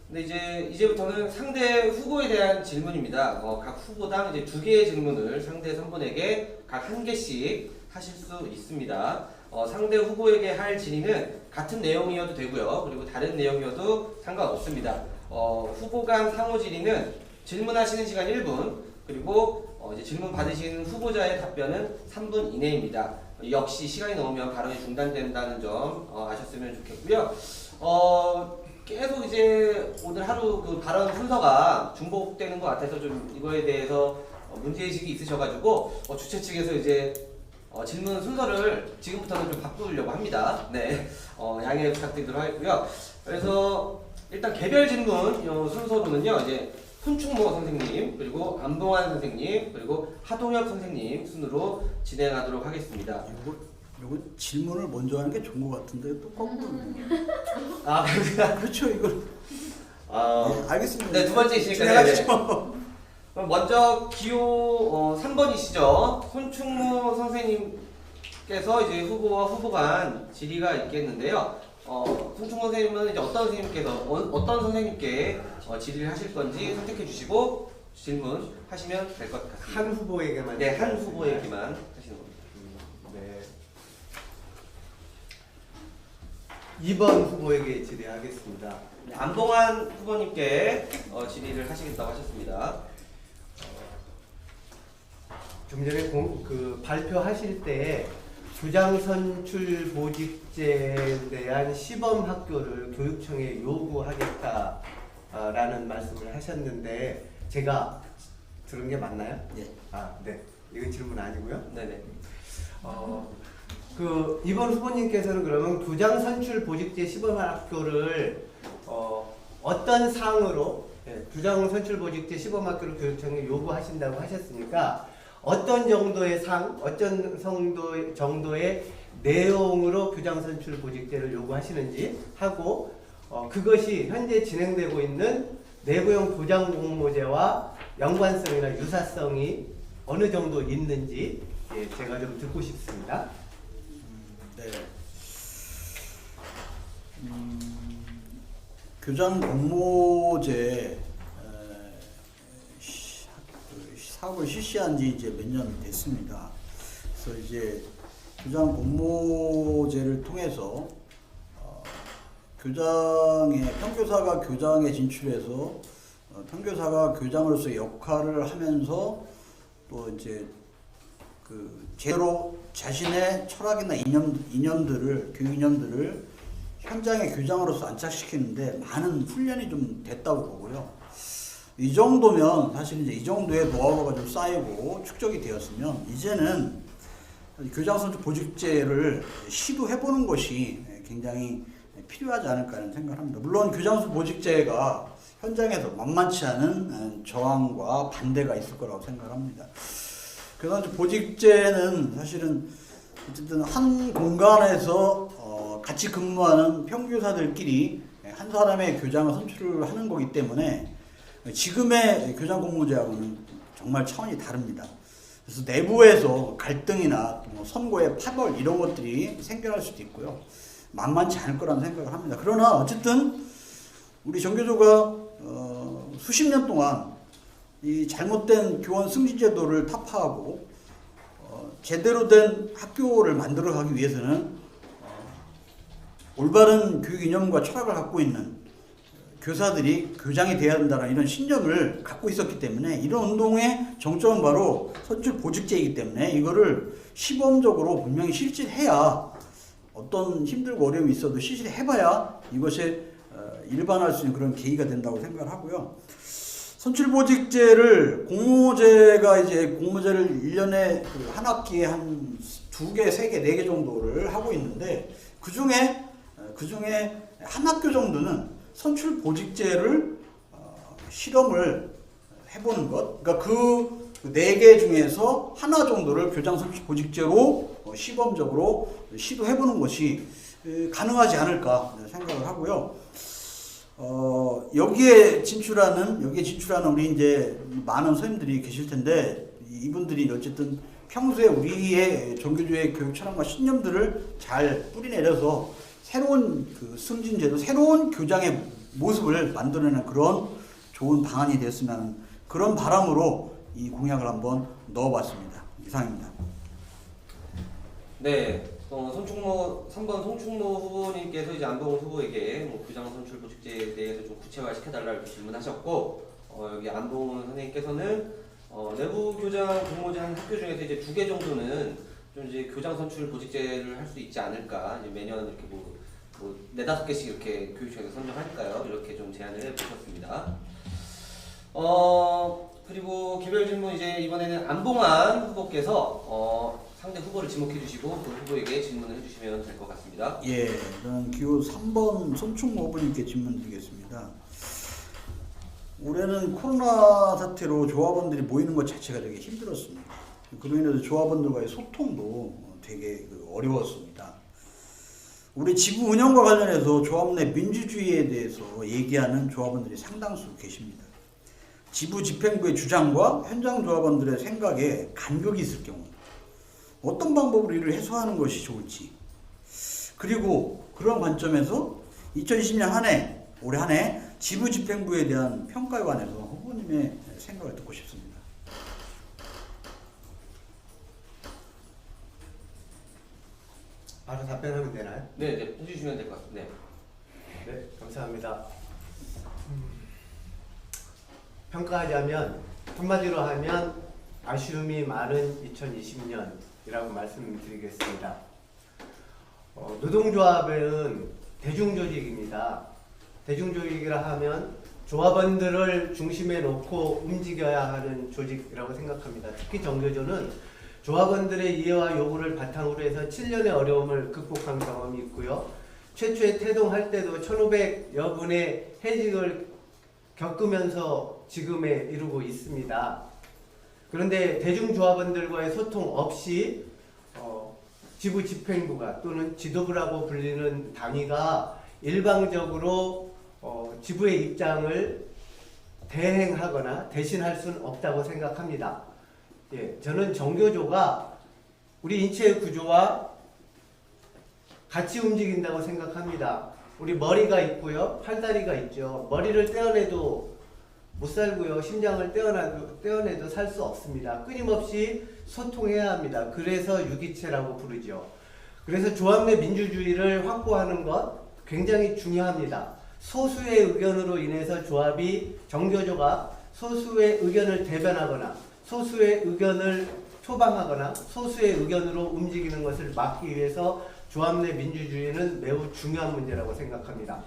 근데 이제부터는 상대 후보에 대한 질문입니다. 각 후보당 이제 2개의 질문을 상대 3분에게 각 1개씩 하실 수 있습니다. 상대 후보에게 할 질의는 같은 내용이어도 되고요. 그리고 다른 내용이어도 상관없습니다. 후보 간 상호 질의는 질문하시는 시간 1분, 그리고 이제 질문 받으신 후보자의 답변은 3분 이내입니다. 역시 시간이 넘으면 발언이 중단된다는 점 아셨으면 좋겠고요. 계속 이제 오늘 하루 그 발언 순서가 중복되는 것 같아서 좀 이거에 대해서 문제의식이 있으셔가지고 주최 측에서 이제 질문 순서를 지금부터는 좀 바꾸려고 합니다. 네, 양해 부탁드리도록 하겠고요. 그래서 일단 개별 질문 순서로는요, 이제 손충모 선생님, 그리고 안봉환 선생님, 그리고 하동혁 선생님 순으로 진행하도록 하겠습니다. 요거 질문을 먼저 하는 게 좋은 것 같은데 또 거꾸로. 아, 그렇죠, 이걸. 네, 알겠습니다. 네, 두 번째이시니까. 네. 그럼 먼저 기호 3번이시죠. 손충모 선생님께서 이제 후보와 후보 간 질의가 있겠는데요. 손충모 선생님은 이제 어떤 선생님께서 어떤 선생님께 질의를 하실 건지 선택해 주시고 질문하시면 될 것 같습니다. 한 후보에게만. 네, 한 후보에게만 하시는 겁니다. 네. 2번 후보에게 질의하겠습니다. 네, 안봉환 후보님께 질의를 하시겠다고 하셨습니다. 좀 전에 발표하실 때 부장선출 보직제에 대한 시범 학교를 교육청에 요구하겠다라는 말씀을 하셨는데 제가 들은 게 맞나요? 네. 네. 이건 질문 아니고요. 네네. 이번 후보님께서는 그러면 부장선출 보직제 시범 학교를 어떤 사항으로 부장선출 보직제 시범 학교를 교육청에 요구하신다고 하셨으니까 어떤 정도의 어떤 정도의 내용으로 부장선출 보직제를 요구하시는지 하고 그것이 현재 진행되고 있는 내부형 부장공모제와 연관성이나 유사성이 어느 정도 있는지 제가 좀 듣고 싶습니다. 네. 교장 공모제 사업을 실시한 지 이제 몇 년 됐습니다. 그래서 이제 교장 공모제를 통해서 평교사가 교장에 진출해서 평교사가 교장으로서 역할을 하면서 또 이제 제대로 자신의 철학이나 이념들을 교육 이념들을 현장의 교장으로서 안착시키는데 많은 훈련이 좀 됐다고 보고요. 이 정도면 사실 이제 이 정도의 노하우가 좀 쌓이고 축적이 되었으면 이제는 교장선출 보직제를 시도해보는 것이 굉장히 필요하지 않을까 하는 생각을 합니다. 물론 교장선출 보직제가 현장에서 만만치 않은 저항과 반대가 있을 거라고 생각합니다. 교장선출 보직제는 사실은 어쨌든 한 공간에서 같이 근무하는 평교사들끼리 한 사람의 교장을 선출을 하는 거기 때문에 지금의 교장 공모제하고는 정말 차원이 다릅니다. 그래서 내부에서 갈등이나 선거의 파벌 이런 것들이 생겨날 수도 있고요. 만만치 않을 거라는 생각을 합니다. 그러나 어쨌든 우리 정교조가 수십 년 동안 이 잘못된 교원 승진 제도를 타파하고 제대로 된 학교를 만들어가기 위해서는 올바른 교육 이념과 철학을 갖고 있는 교사들이 교장이 되어야 한다는 이런 신념을 갖고 있었기 때문에 이런 운동의 정점은 바로 선출 보직제이기 때문에 이거를 시범적으로 분명히 실질해야 어떤 힘들고 어려움이 있어도 실질해봐야 이것에 일반화할 수 있는 그런 계기가 된다고 생각을 하고요. 선출보직제를 공모제가 이제 공모제를 1년에 한 학기에 한 2개, 3개, 4개 정도를 하고 있는데 그 중에 한 학교 정도는 선출보직제를 실험을 해보는 것. 그러니까 그 4개 중에서 하나 정도를 교장 선출보직제로 시범적으로 시도해보는 것이 가능하지 않을까 생각을 하고요. 여기에 진출하는 우리 이제 많은 선생님들이 계실 텐데 이분들이 어쨌든 평소에 우리의 정교조의 교육 철학과 신념들을 잘 뿌리내려서 새로운 승진제도, 새로운 교장의 모습을 만들어내는 그런 좋은 방안이 됐으면 그런 바람으로 이 공약을 한번 넣어봤습니다. 이상입니다. 네, 손충모 3번 손충모 후보님께서 이제 안봉훈 후보에게 뭐 교장 선출 보직제에 대해서 좀 구체화 시켜달라고 질문하셨고, 여기 안봉훈 선생님께서는 내부 교장 공모제 한 학교 중에서 이제 2개 정도는 좀 이제 교장 선출 보직제를 할 수 있지 않을까, 이제 매년 이렇게 뭐 4-5개씩 이렇게 교육청에서 선정하니까요. 이렇게 좀 제안을 해보셨습니다. 그리고 개별 질문 이제 이번에는 안봉환 후보께서 상대 후보를 지목해 주시고 그 후보에게 질문을 해주시면 될 것 같습니다. 예, 저는 기호 3번 손충모 후보님께 질문 드리겠습니다. 올해는 코로나 사태로 조합원들이 모이는 것 자체가 되게 힘들었습니다. 그로 인해서 조합원들과의 소통도 되게 어려웠습니다. 우리 지부 운영과 관련해서 조합 내 민주주의에 대해서 얘기하는 조합원들이 상당수 계십니다. 지부 집행부의 주장과 현장 조합원들의 생각에 간격이 있을 경우 어떤 방법으로 이를 해소하는 것이 좋을지, 그리고 그런 관점에서 2020년 올해 한 해 지부 집행부에 대한 평가에 관해서 후보님의 생각을 듣고 싶습니다. 바로 답변하면 되나요? 네, 해주시면 될 것 같습니다. 네. 네, 감사합니다. 평가하자면 한마디로 하면 아쉬움이 많은 2020년이라고 말씀드리겠습니다. 노동조합은 대중조직입니다. 대중조직이라 하면 조합원들을 중심에 놓고 움직여야 하는 조직이라고 생각합니다. 특히 정교조는 조합원들의 이해와 요구를 바탕으로 해서 7년의 어려움을 극복한 경험이 있고요. 최초에 태동할 때도 1,500여 분의 해직을 겪으면서 지금에 이르고 있습니다. 그런데 대중조합원들과의 소통 없이 지부 집행부가 또는 지도부라고 불리는 단위가 일방적으로 지부의 입장을 대행하거나 대신할 수는 없다고 생각합니다. 예, 저는 정교조가 우리 인체의 구조와 같이 움직인다고 생각합니다. 우리 머리가 있고요, 팔다리가 있죠. 머리를 떼어내도 못 살고요, 심장을 떼어내도 살 수 없습니다. 끊임없이 소통해야 합니다. 그래서 유기체라고 부르죠. 그래서 조합 내 민주주의를 확보하는 것 굉장히 중요합니다. 소수의 의견으로 인해서 정교조가 소수의 의견을 대변하거나 소수의 의견을 표방하거나 소수의 의견으로 움직이는 것을 막기 위해서 조합 내 민주주의는 매우 중요한 문제라고 생각합니다.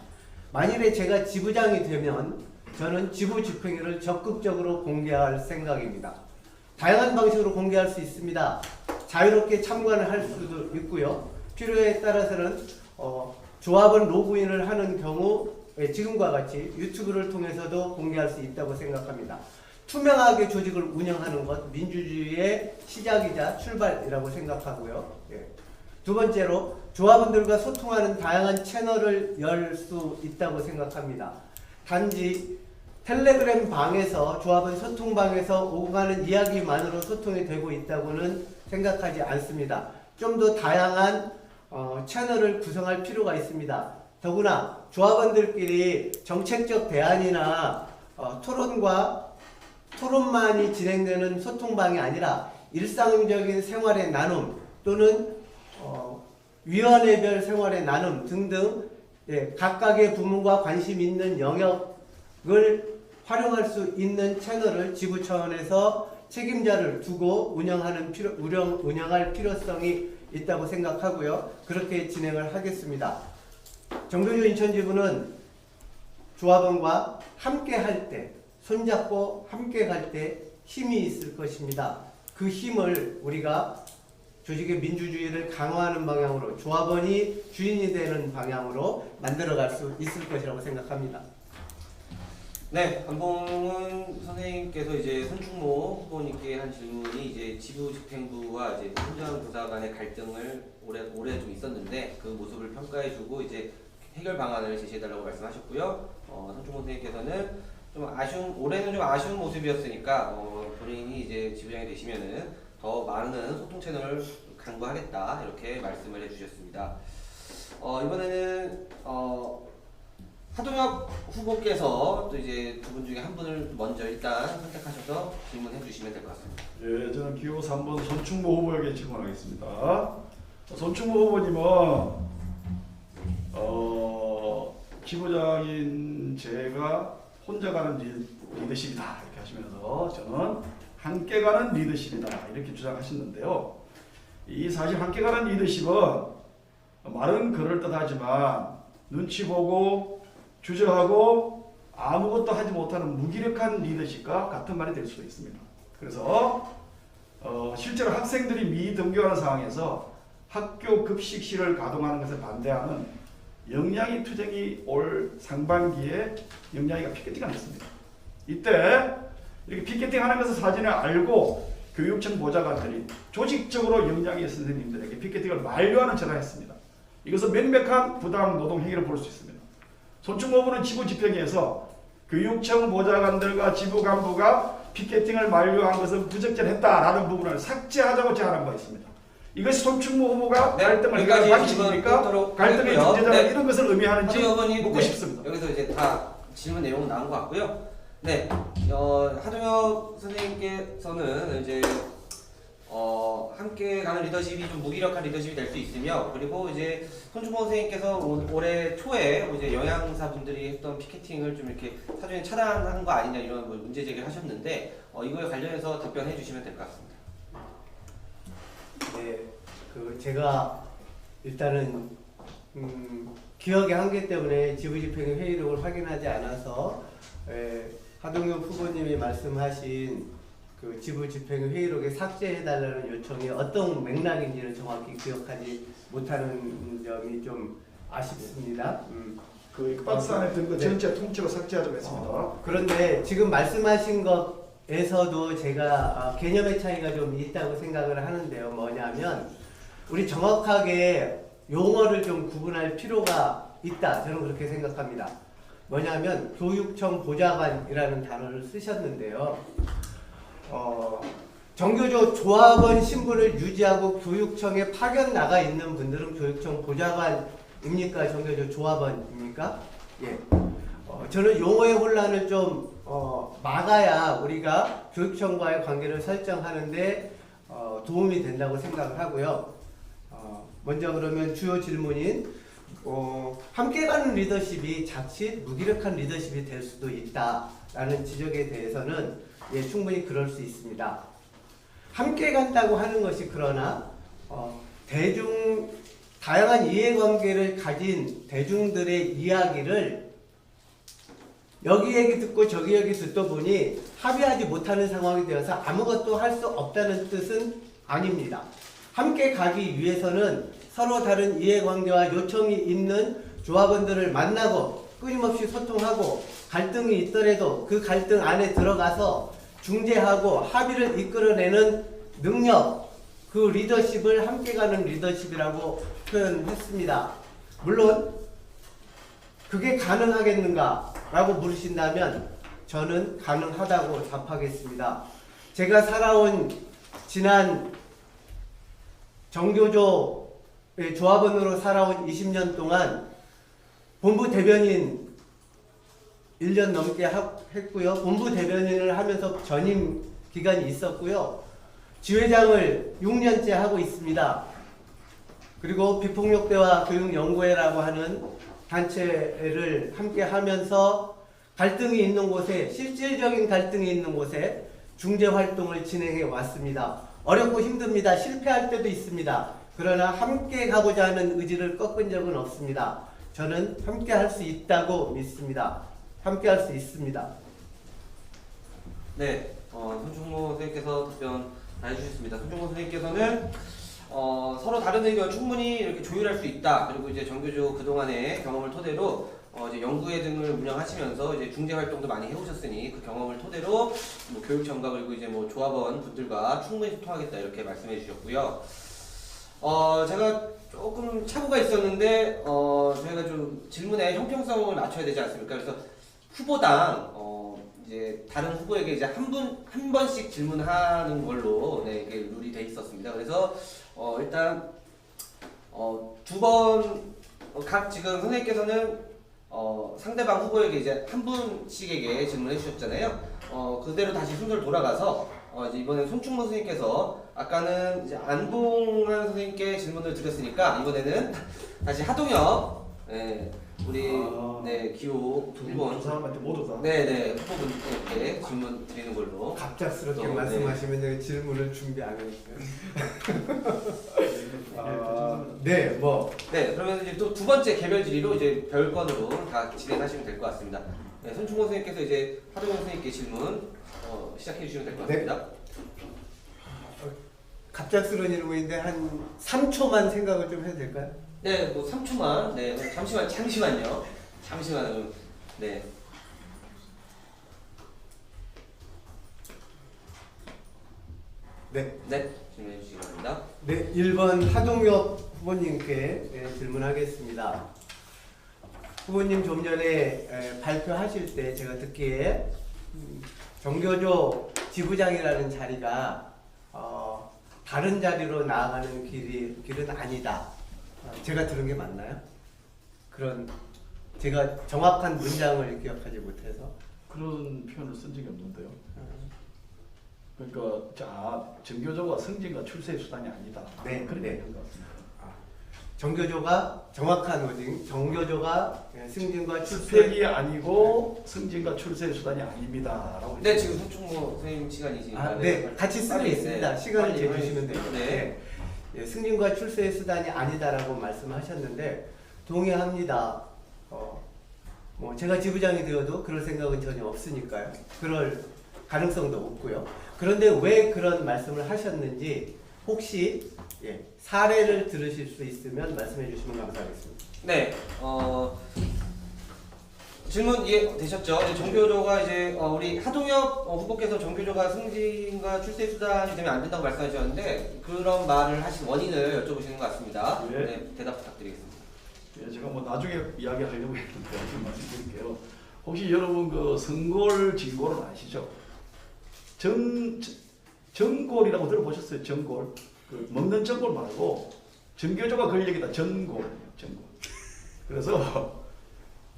만일에 제가 지부장이 되면 저는 지부 집행위를 적극적으로 공개할 생각입니다. 다양한 방식으로 공개할 수 있습니다. 자유롭게 참관을 할 수도 있고요. 필요에 따라서는 조합원 로그인을 하는 경우 지금과 같이 유튜브를 통해서도 공개할 수 있다고 생각합니다. 투명하게 조직을 운영하는 것 민주주의의 시작이자 출발이라고 생각하고요. 두 번째로 조합원들과 소통하는 다양한 채널을 열 수 있다고 생각합니다. 단지 텔레그램 방에서 조합원 소통방에서 오고 가는 이야기만으로 소통이 되고 있다고는 생각하지 않습니다. 좀 더 다양한 채널을 구성할 필요가 있습니다. 더구나 조합원들끼리 정책적 대안이나 토론만이 진행되는 소통방이 아니라 일상적인 생활의 나눔 또는 위원회별 생활의 나눔 등등 각각의 부문과 관심 있는 영역을 활용할 수 있는 채널을 지부 차원에서 책임자를 두고 운영할 필요성이 있다고 생각하고요. 그렇게 진행을 하겠습니다. 정교조 인천지부는 조합원과 함께 할 때, 손잡고 함께 갈 때 힘이 있을 것입니다. 그 힘을 우리가 조직의 민주주의를 강화하는 방향으로 조합원이 주인이 되는 방향으로 만들어갈 수 있을 것이라고 생각합니다. 네, 안봉훈 선생님께서 이제 손충모 후보님께 한 질문이 이제 지부 집행부와 이제 현장 교사 간의 갈등을 올해 좀 있었는데 그 모습을 평가해주고 이제 해결 방안을 제시해달라고 말씀하셨고요. 손충모 선생님께서는 올해는 좀 아쉬운 모습이었으니까 본인이 이제 지부장이 되시면은 더 많은 소통 채널을 강구하겠다 이렇게 말씀을 해주셨습니다. 이번에는 하동혁 후보께서 또 이제 두 분 중에 한 분을 먼저 일단 선택하셔서 질문해 주시면 될 것 같습니다. 예, 저는 기호 3번 손충모 후보에게 질문하겠습니다. 손충모 후보님은 지부장인 제가 혼자 가는 리더십이다 이렇게 하시면서 저는 함께 가는 리더십이다 이렇게 주장하셨는데요. 이 사실 함께 가는 리더십은 말은 그럴듯하지만 눈치 보고 주저하고 아무것도 하지 못하는 무기력한 리더십과 같은 말이 될 수도 있습니다. 그래서 실제로 학생들이 미등교하는 상황에서 학교 급식실을 가동하는 것을 반대하는 영양이 투쟁이 올 상반기에 영양이가 피켓팅을 했습니다. 이때 이렇게 피켓팅하는 것을 사전에 알고 교육청 보좌관들이 조직적으로 영양이 선생님들에게 피켓팅을 만료하는 전화를 했습니다. 이것은 명백한 부당 노동 행위를 볼 수 있습니다. 손충모 후보는 지부 집행위에서 교육청 보좌관들과 지부 간부가 피켓팅을 만료한 것은 부적절했다라는 부분을 삭제하자고 제안한 바 있습니다. 이것이 손충모 후보가 네, 갈등을 여기까지 해결하는 방식입니까? 질문 갈등의 하고요. 중재자가 네. 이런 것을 의미하는지 하동혁 묻고 네, 싶습니다. 여기서 이제 다 질문 내용은 나온 것 같고요. 네, 하동혁 선생님께서는 이제 함께 가는 리더십이 좀 무기력한 리더십이 될 수 있으며, 그리고 이제 손충모 선생님께서 올해 초에 이제 영양사 분들이 했던 피켓팅을 좀 이렇게 사전에 차단한 거 아니냐 이런 문제 제기를 하셨는데 이거에 관련해서 답변해 주시면 될 것 같습니다. 네, 제가 일단은 기억의 한계 때문에 지부집행위 회의록을 확인하지 않아서 하동혁 후보님이 말씀하신 그 지부집행위 회의록에 삭제해달라는 요청이 어떤 맥락인지를 정확히 기억하지 못하는 점이 좀 아쉽습니다. 그 박스 안에 든 거 전체 통째로 삭제하자고 했습니다. 그런데 지금 말씀하신 것에서도 제가 개념의 차이가 좀 있다고 생각을 하는데요. 뭐냐면 우리 정확하게 용어를 좀 구분할 필요가 있다. 저는 그렇게 생각합니다. 뭐냐면 교육청 보좌관이라는 단어를 쓰셨는데요. 정교조 조합원 신분을 유지하고 교육청에 파견 나가 있는 분들은 교육청 보좌관입니까? 정교조 조합원입니까? 예. 저는 용어의 혼란을 좀 막아야 우리가 교육청과의 관계를 설정하는데 도움이 된다고 생각을 하고요. 먼저 그러면 주요 질문인 함께 가는 리더십이 자칫 무기력한 리더십이 될 수도 있다라는 지적에 대해서는 충분히 그럴 수 있습니다. 함께 간다고 하는 것이 그러나 다양한 이해관계를 가진 대중들의 이야기를 여기 얘기 듣고 저기 얘기 듣다 보니 합의하지 못하는 상황이 되어서 아무것도 할 수 없다는 뜻은 아닙니다. 함께 가기 위해서는 서로 다른 이해관계와 요청이 있는 조합원들을 만나고 끊임없이 소통하고 갈등이 있더라도 그 갈등 안에 들어가서 중재하고 합의를 이끌어내는 능력, 그 리더십을 함께 가는 리더십이라고 표현했습니다. 물론 그게 가능하겠는가 라고 물으신다면 저는 가능하다고 답하겠습니다. 제가 살아온 지난 정교조의 조합원으로 살아온 20년 동안 본부 대변인 1년 넘게 했고요. 본부 대변인을 하면서 전임 기간이 있었고요. 지회장을 6년째 하고 있습니다. 그리고 비폭력대화 교육연구회라고 하는 단체를 함께 하면서 갈등이 있는 곳에, 실질적인 갈등이 있는 곳에 중재 활동을 진행해 왔습니다. 어렵고 힘듭니다. 실패할 때도 있습니다. 그러나 함께 가고자 하는 의지를 꺾은 적은 없습니다. 저는 함께 할 수 있다고 믿습니다. 함께 할 수 있습니다. 네, 손충모 선생님께서 답변 다 해주셨습니다. 손충모 선생님께서는 서로 다른 의견 충분히 이렇게 조율할 수 있다. 그리고 이제 정교조 그동안의 경험을 토대로 이제 연구회 등을 운영하시면서 이제 중재 활동도 많이 해오셨으니 그 경험을 토대로 뭐 교육청과 그리고 이제 뭐 조합원 분들과 충분히 소통하겠다 이렇게 말씀해 주셨고요. 제가 조금 착오가 있었는데 저희가 좀 질문의 형평성을 맞춰야 되지 않습니까? 그래서 후보당 이제 다른 후보에게 이제 한 번씩 질문하는 걸로 이게 룰이 돼 있었습니다. 그래서 일단 두 번 각 지금 선생님께서는 상대방 후보에게 이제 한 분씩에게 질문해 주셨잖아요. 그대로 다시 순서를 돌아가서 이제 이번에 손충모 선생님께서 아까는 이제 안봉환 선생님께 질문을 드렸으니까 이번에는 다시 하동혁 우리 기호 두 1번 사람한테 모두 다. 네네 후보분께 질문 드리는 걸로. 갑작스럽게 또, 말씀하시면 내가 질문을 준비 안 했어요. 네. 네, 그러면 이제 또 두 번째 개별 질의로 이제 별건으로 다 진행하시면 될 것 같습니다. 네, 손충호 선생님께서 이제 하동현 선생님께 질문 시작해 주시면 될 것 네. 같습니다. 갑작스러운 질문인데 한 3초만 생각을 좀 해도 될까요? 네, 뭐 3초만. 네, 잠시만요. 잠시만요. 네. 네. 네, 질문해 주시기 바랍니다. 네, 1번 하동엽 후보님께 질문하겠습니다. 후보님 좀 전에 발표하실 때 제가 듣기에 정교조 지부장이라는 자리가 다른 자리로 나아가는 길은 아니다. 제가 들은 게 맞나요? 그런 제가 정확한 문장을 기억하지 못해서. 그런 표현을 쓴 적이 없는데요. 그러니까 정교조가 승진과 출세의 수단이 아니다. 네, 그런 네. 얘기인 것 같습니다. 정교조가 정확한 워딩, 정교조가 승진과 출세. 스펙이 아니고 승진과 출세의 수단이 아닙니다라고. 네, 지금 손충호 선생님 시간이시니까. 네, 같이 쓰고 빨리, 있습니다. 네, 시간을 빨리 재주시면 네. 되는데 승진과 출세의 수단이 아니다라고 말씀하셨는데 동의합니다. 뭐 제가 지부장이 되어도 그럴 생각은 전혀 없으니까요. 그럴 가능성도 없고요. 그런데 왜 그런 말씀을 하셨는지 혹시 사례를 들으실 수 있으면 말씀해 주시면 감사하겠습니다. 네, 질문 이해되셨죠? 이제 정교조가 이제 우리 하동엽 후보께서 정교조가 승진과 출세 수단이 되면 안 된다고 말씀하셨는데 그런 말을 하신 원인을 여쭤보시는 것 같습니다. 예. 네, 대답 부탁드리겠습니다. 예, 제가 뭐 나중에 이야기하려고 했는데 지금 말씀드릴게요. 혹시 여러분 그 성골 진골은 아시죠? 전골이라고 들어보셨어요? 전골. 그 먹는 전골 말고 정교조가 그 얘기다. 전골. 그래서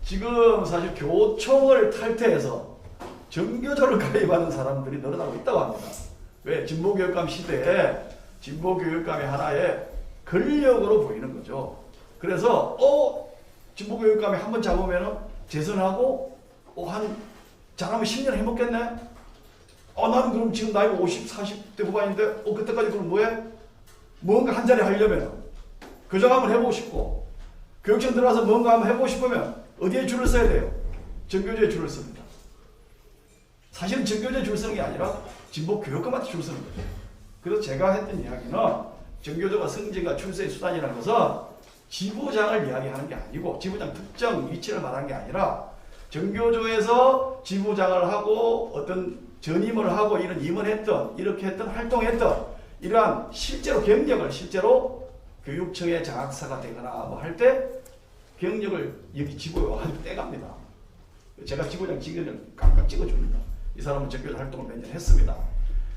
지금 사실 교총을 탈퇴해서 정교조를 가입하는 사람들이 늘어나고 있다고 합니다. 왜? 진보교육감 시대에 진보교육감이 하나의 권력으로 보이는 거죠. 그래서 진보교육감이 한번 잡으면 재선하고 잘하면 10년 해먹겠네? 나는 그럼 지금 나이가 50, 40대 후반인데 그때까지 그럼 뭐해? 뭔가 한 자리 하려면 교장 한번 해보고 싶고 교육청 들어가서 뭔가 한번 해보고 싶으면 어디에 줄을 서야 돼요? 정교조에 줄을 씁니다. 사실은 정교조에 줄 서는 게 아니라 진보교육감한테 줄 서는 거죠. 그래서 제가 했던 이야기는 정교조가 승진과 출세의 수단이라는 것은 지부장을 이야기하는 게 아니고 지부장 특정 위치를 말하는 게 아니라 정교조에서 지부장을 하고 어떤 전임을 하고 이런 임원했던 이렇게 했던 활동했던 이러한 실제로 경력을 실제로 교육청의 장학사가 되거나 뭐 할 때 경력을 여기 지부에 와서 떼갑니다. 제가 지부장 직원을 깍깍 찍어줍니다. 이 사람은 정교조 활동을 몇 년 했습니다.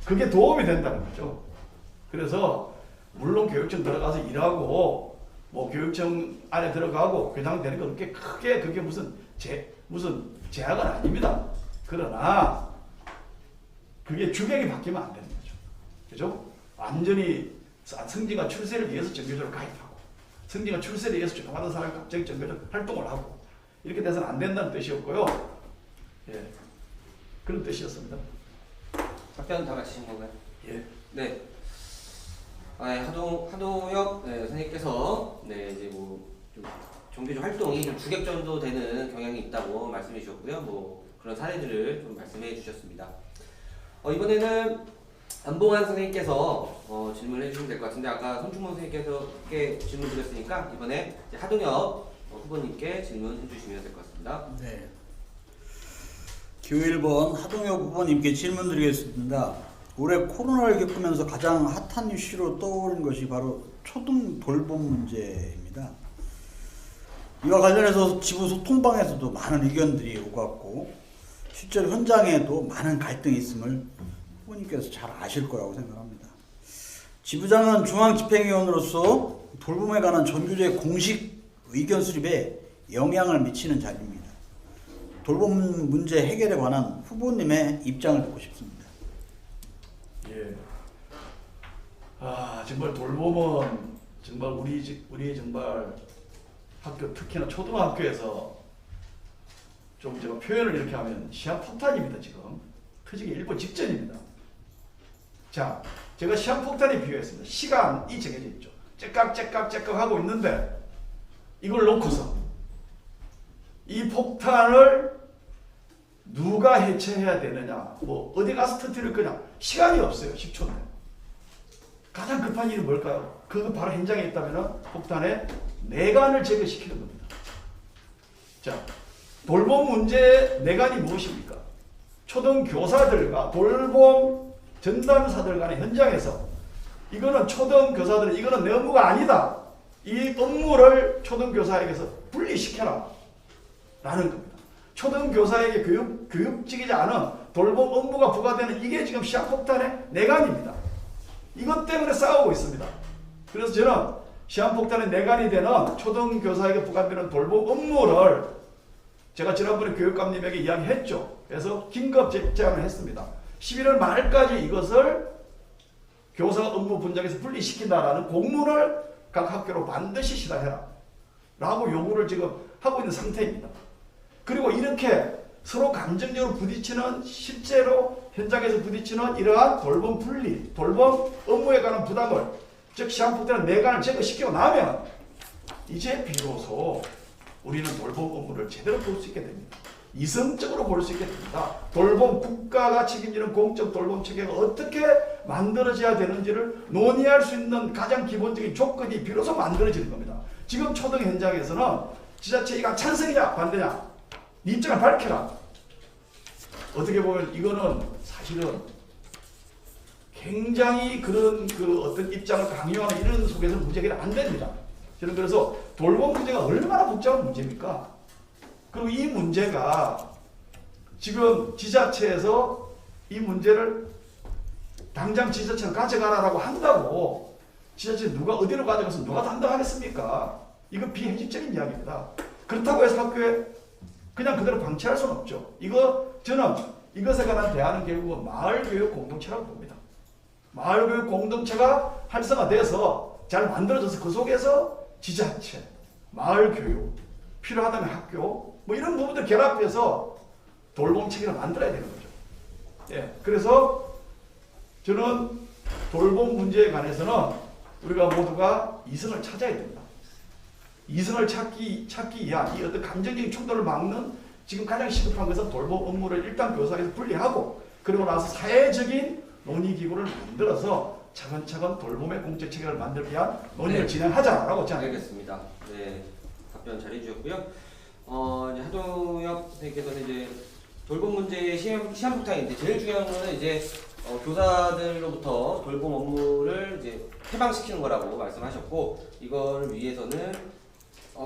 그게 도움이 된다는 거죠. 그래서 물론 교육청 들어가서 일하고 뭐 교육청 안에 들어가고 교장 되는 건 그렇게 크게 그게 무슨 제약은 아닙니다. 그러나 그게 주객이 바뀌면 안 되는 거죠. 그죠? 완전히 승진과 출세를 위해서 정교조를 가입하고 승진과 출세를 위해서 조용하던 사람이 갑자기 정교조 활동을 하고 이렇게 돼서는 안 된다는 뜻이었고요. 예, 그런 뜻이었습니다. 답변 다 마치신 건가요? 예. 네. 하동엽 선생님께서 이제 좀 정교조 활동이 좀 주객전도 되는 경향이 있다고 말씀해 주셨고요. 뭐 그런 사례들을 좀 말씀해 주셨습니다. 이번에는 안봉환 선생님께서 질문을 해주시면 될 것 같은데 아까 손충모 선생님께서 질문 드렸으니까 이번에 이제 하동엽 후보님께 질문해 주시면 될 것 같습니다. 네. 기호 1번 하동엽 후보님께 질문 드리겠습니다. 올해 코로나를 겪으면서 가장 핫한 이슈로 떠오른 것이 바로 초등 돌봄 문제입니다. 이와 관련해서 지부 소통방에서도 많은 의견들이 오갔고 실제로 현장에도 많은 갈등이 있음을 후보님께서 잘 아실 거라고 생각합니다. 지부장은 중앙집행위원으로서 돌봄에 관한 전교조의 공식 의견 수립에 영향을 미치는 자리입니다. 돌봄 문제 해결에 관한 후보님의 입장을 듣고 싶습니다. 예. 정말 돌봄은 정말 우리 정말 학교 특히나 초등학교에서 좀 제가 표현을 이렇게 하면 시한폭탄입니다. 지금 터지기 일보 직전입니다. 자, 제가 시한폭탄에 비유했습니다. 시간이 정해져 있죠. 째깍 하고 있는데 이걸 놓고서 이 폭탄을 누가 해체해야 되느냐, 뭐 어디 가서 터뜨릴 거냐, 시간이 없어요. 10초인데. 가장 급한 일이 뭘까요? 그거 바로 현장에 있다면 폭탄의 내관을 제거시키는 겁니다. 자, 돌봄 문제의 내관이 무엇입니까? 초등교사들과 돌봄 전담사들 간의 현장에서 이거는 초등교사들은 이거는 내 업무가 아니다. 이 업무를 초등교사에게서 분리시켜라 라는 겁니다. 초등교사에게 교육직이지 않은 돌봄 업무가 부과되는 이게 지금 시한폭탄의 내관입니다. 이것 때문에 싸우고 있습니다. 그래서 저는 시한폭탄의 내관이 되는 초등교사에게 부과되는 돌봄 업무를 제가 지난번에 교육감님에게 이야기했죠. 그래서 긴급 제안을 했습니다. 11월 말까지 이것을 교사 업무 분장에서 분리시킨다라는 공문을 각 학교로 반드시 시사해라 라고 요구를 지금 하고 있는 상태입니다. 그리고 이렇게 서로 감정적으로 부딪히는, 실제로 현장에서 부딪히는 이러한 돌봄 분리, 돌봄 업무에 관한 부담을, 즉 시한폭탄의 내관을 제거시키고 나면 이제 비로소 우리는 돌봄 업무를 제대로 볼 수 있게 됩니다. 이성적으로 볼 수 있게 됩니다. 돌봄, 국가가 책임지는 공적 돌봄 체계가 어떻게 만들어져야 되는지를 논의할 수 있는 가장 기본적인 조건이 비로소 만들어지는 겁니다. 지금 초등 현장에서는 지자체가 찬성이냐 반대냐 네 입장을 밝혀라. 어떻게 보면 이거는 사실은 굉장히 그런 어떤 입장을 강요하는 이런 속에서 문제가 안 됩니다. 저는 그래서 돌봄 문제가 얼마나 복잡한 문제입니까? 그리고 이 문제가 지금 지자체에서 이 문제를 당장 지자체는 가져가라라고 한다고 지자체 누가 어디로 가져가서 누가 담당하겠습니까? 이거 비현실적인 이야기입니다. 그렇다고 해서 학교에 그냥 그대로 방치할 수는 없죠. 저는 이것에 관한 대안은 결국은 마을교육 공동체라고 봅니다. 마을교육 공동체가 활성화돼서 잘 만들어져서 그 속에서 지자체, 마을교육, 필요하다면 학교, 뭐 이런 부분들 결합해서 돌봄 체계를 만들어야 되는 거죠. 예, 그래서 저는 돌봄 문제에 관해서는 우리가 모두가 이성을 찾아야 됩니다. 이성을 찾기 위한 이 어떤 감정적인 충돌을 막는 지금 가장 시급한 것은 돌봄 업무를 일단 교사에서 분리하고 그리고 나서 사회적인 논의기구를 만들어서 차근차근 돌봄의 공적 체계를 만들기 위한 논의를 진행하자라고 알겠습니다. 네, 답변 잘 해주셨고요. 이제 하동엽 선생님께서는 이제 돌봄 문제의 시한폭탄인데 제일 중요한 거는 이제 교사들로부터 돌봄 업무를 이제 해방시키는 거라고 말씀하셨고 이걸 위해서는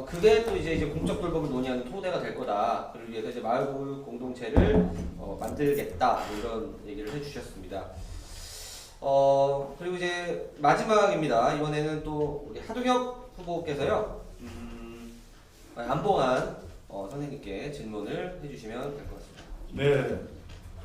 그게 또 이제 공적 돌봄을 논의하는 토대가 될 거다. 그를 위해서 이제 마을교육 공동체를 만들겠다 이런 얘기를 해주셨습니다. 그리고 이제 마지막입니다. 이번에는 또 우리 하동엽 후보께서요 안봉환 선생님께 질문을 해주시면 될 것 같습니다. 네,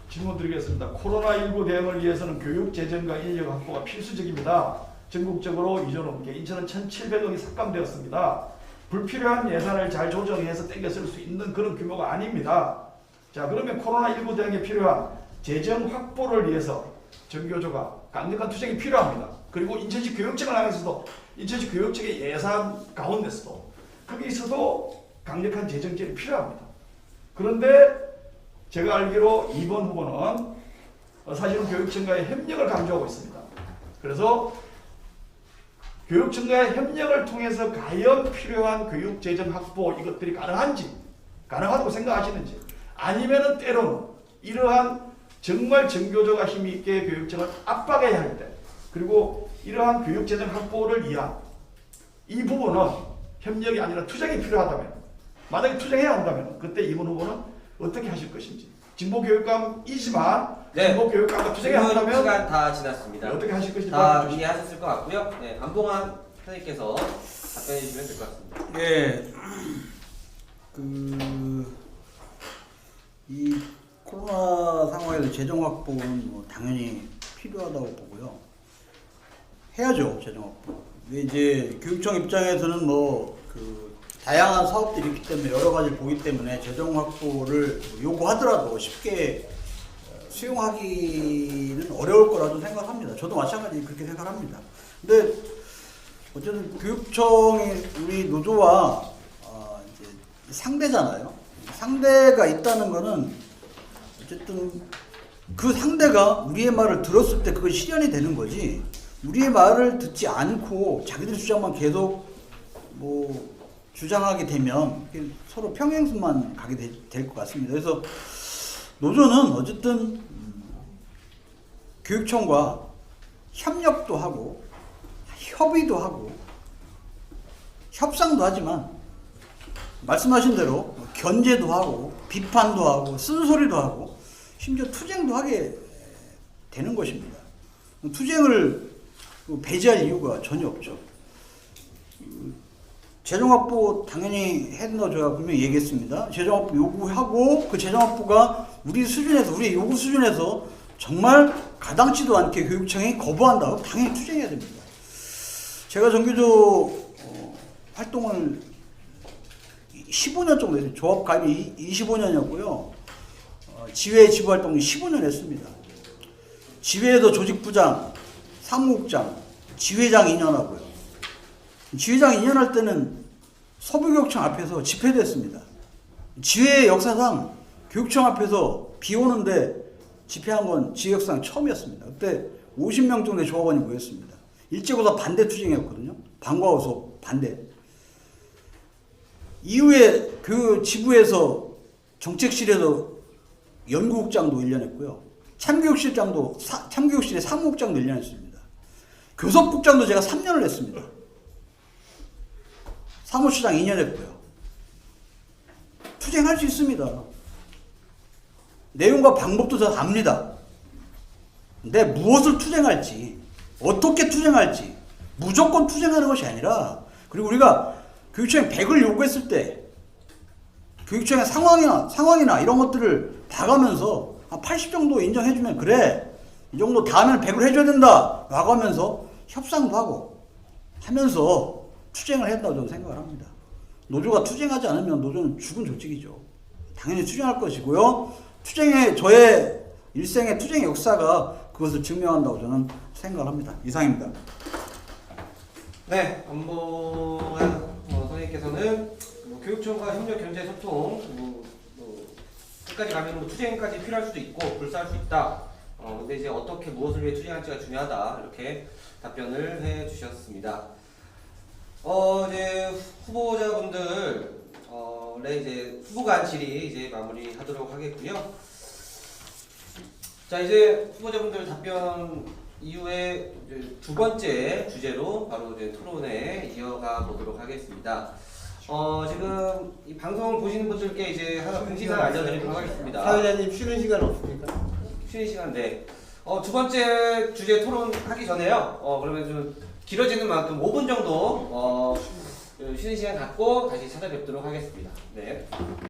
질문 드리겠습니다. 코로나19 대응을 위해서는 교육 재정과 인력 확보가 필수적입니다. 전국적으로 이전 업계 인천은 1,700억이 삭감되었습니다. 불필요한 예산을 잘 조정해서 땡겨 쓸 수 있는 그런 규모가 아닙니다. 자, 그러면 코로나19 대응에 필요한 재정 확보를 위해서 전교조가 강력한 투쟁이 필요합니다. 그리고 인천시 교육청을 향해서도 인천시 교육청의 예산 가운데서도 거기서도 강력한 재정지원이 필요합니다. 그런데 제가 알기로 이번 후보는 사실은 교육청과의 협력을 강조하고 있습니다. 그래서 교육청과의 협력을 통해서 과연 필요한 교육재정 확보 이것들이 가능하다고 생각하시는지 아니면은 때로는 이러한 정말 전교조가 힘있게 교육청을 압박해야 할 때 그리고 이러한 교육재정 확보를 위한 이 부분은 협력이 아니라 투쟁이 필요하다면 만약에 투쟁해야 한다면 그때 이번 후보는 어떻게 하실 것인지 진보교육감이지만 진보교육감과 투쟁해야 한다면 시간 다 지났습니다. 어떻게 하실 것인지 다 이해하셨을 것 같고요. 네, 안봉환 선생님께서 답변해 주시면 될 것 같습니다. 예. 이 코로나 상황에서 재정 확보는 뭐 당연히 필요하다고 보고요. 해야죠, 재정 확보. 근데 이제 교육청 입장에서는 뭐 다양한 사업들이 있기 때문에 여러 가지를 보기 때문에 재정 확보를 요구하더라도 쉽게 수용하기는 어려울 거라고 생각합니다. 저도 마찬가지 그렇게 생각합니다. 근데 어쨌든 교육청이 우리 노조와 이제 상대잖아요. 상대가 있다는 거는 어쨌든 그 상대가 우리의 말을 들었을 때 그거 실현이 되는 거지. 우리의 말을 듣지 않고 자기들 주장만 계속 뭐 주장하게 되면 서로 평행선만 가게 될 것 같습니다. 그래서 노조는 어쨌든 교육청과 협력도 하고 협의도 하고 협상도 하지만 말씀하신 대로 견제도 하고 비판도 하고 쓴소리도 하고 심지어 투쟁도 하게 되는 것입니다. 투쟁을 배제할 이유가 전혀 없죠. 재정확보 당연히 해야 된다고 제가 분명히 얘기했습니다. 재정확보 요구하고 그 재정확보가 우리 수준에서, 우리 요구 수준에서 정말 가당치도 않게 교육청이 거부한다고 당연히 투쟁해야 됩니다. 제가 정규조 활동을 15년 정도 했어요. 조합 가입이 25년이었고요. 지회 지부 활동을 15년 했습니다. 지회에서 조직부장, 사무국장, 지회장 2년 하고요. 지회장 2년 할 때는 서부교육청 앞에서 집회도 했습니다. 지회 역사상 교육청 앞에서 비 오는데 집회한 건 지회 역사상 처음이었습니다. 그때 50명 정도의 조합원이 모였습니다. 일제고사 반대 투쟁이었거든요. 방과후 수업 반대. 이후에 그 지부에서 정책실에서 연구국장도 1년 했고요. 참교육실의 사무국장도 1년 했습니다. 교섭국장도 제가 3년을 했습니다. 사무처장 2년 했고요. 투쟁할 수 있습니다. 내용과 방법도 다 압니다. 근데 무엇을 투쟁할지, 어떻게 투쟁할지, 무조건 투쟁하는 것이 아니라, 그리고 우리가 교육청에 100을 요구했을 때 교육청의 상황이나 이런 것들을 봐가면서 한 80 정도 인정해주면 그래, 이 정도 다음에는 100을 해줘야 된다 라고 하면서 협상도 하고 하면서 투쟁을 해야 된다고 저는 생각을 합니다. 노조가 투쟁하지 않으면 노조는 죽은 조직이죠. 당연히 투쟁할 것이고요. 저의 일생의 투쟁의 역사가 그것을 증명한다고 저는 생각을 합니다. 이상입니다. 네, 안보한 선생님께서는 교육청과 협력, 견제, 소통, 끝까지 가면 투쟁까지 필요할 수도 있고 불사할 수 있다. 근데 이제 어떻게 무엇을 위해 투쟁할지가 중요하다 이렇게 답변을 해주셨습니다. 이제 후보자분들 이제 후보간 질의 이제 마무리하도록 하겠고요. 자, 이제 후보자분들 답변 이후에 이제 두 번째 주제로 바로 이제 토론에 이어가 보도록 하겠습니다. 지금 이 방송을 보시는 분들께 이제 하나 공지사를 알려드리도록 하겠습니다. 사회자님 쉬는 시간 없습니까? 쉬는 시간인데 두 번째 주제 토론하기 전에요. 그러면 좀 길어지는 만큼 5분 정도 쉬는 시간 갖고 다시 찾아뵙도록 하겠습니다. 네.